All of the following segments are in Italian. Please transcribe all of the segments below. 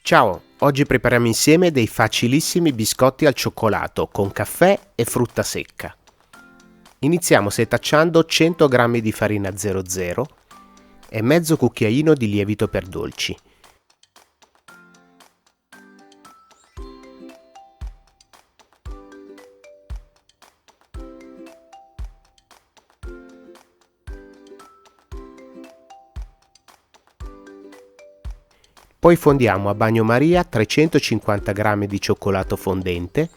Ciao, oggi prepariamo insieme dei facilissimi biscotti al cioccolato con caffè e frutta secca. Iniziamo setacciando 100 g di farina 00 e mezzo cucchiaino di lievito per dolci. Poi fondiamo a bagnomaria 350 g di cioccolato fondente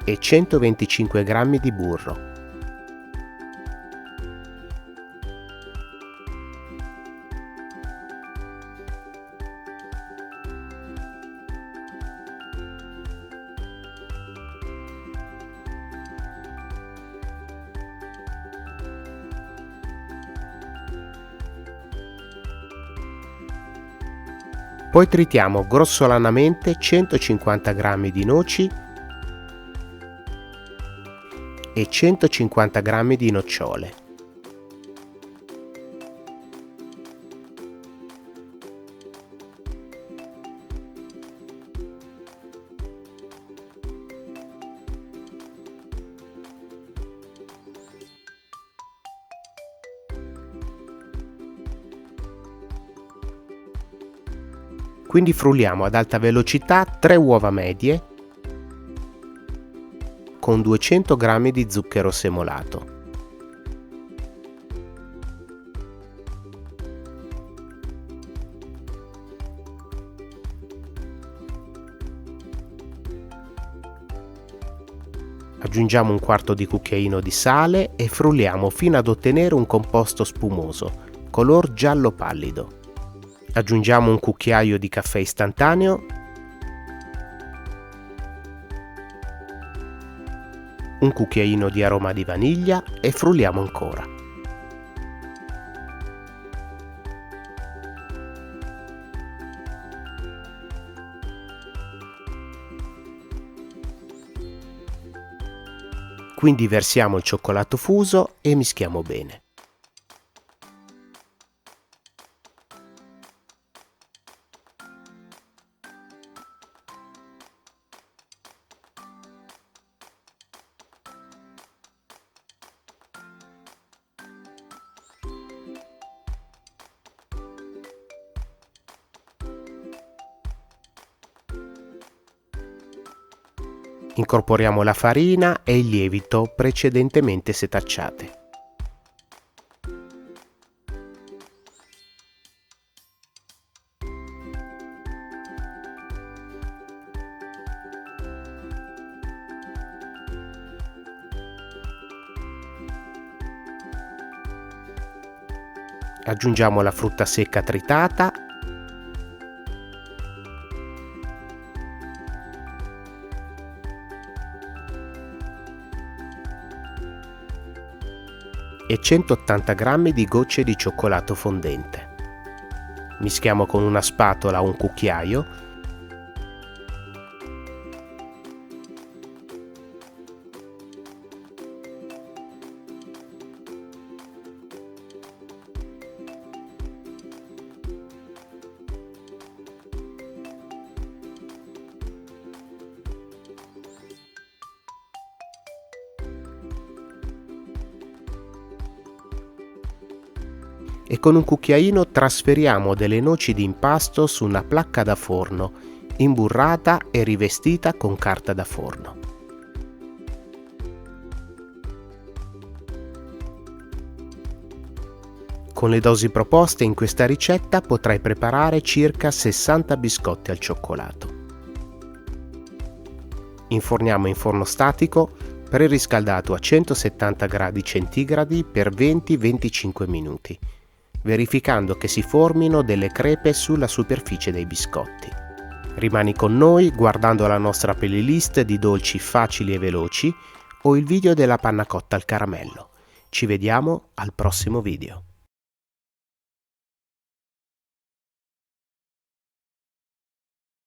e 125 g di burro. Poi tritiamo grossolanamente 150 g di noci e 150 g di nocciole. Quindi frulliamo ad alta velocità 3 uova medie con 200 g di zucchero semolato. Aggiungiamo un quarto di cucchiaino di sale e frulliamo fino ad ottenere un composto spumoso, color giallo pallido. Aggiungiamo un cucchiaio di caffè istantaneo, un cucchiaino di aroma di vaniglia e frulliamo ancora. Quindi versiamo il cioccolato fuso e mischiamo bene. Incorporiamo la farina e il lievito precedentemente setacciate. Aggiungiamo la frutta secca tritata e 180 g di gocce di cioccolato fondente. Mischiamo con una spatola o un cucchiaio e con un cucchiaino trasferiamo delle noci di impasto su una placca da forno, imburrata e rivestita con carta da forno. Con le dosi proposte in questa ricetta potrai preparare circa 60 biscotti al cioccolato. Inforniamo in forno statico preriscaldato a 170 gradi centigradi per 20-25 minuti. Verificando che si formino delle crepe sulla superficie dei biscotti. Rimani con noi guardando la nostra playlist di dolci facili e veloci o il video della panna cotta al caramello. Ci vediamo al prossimo video.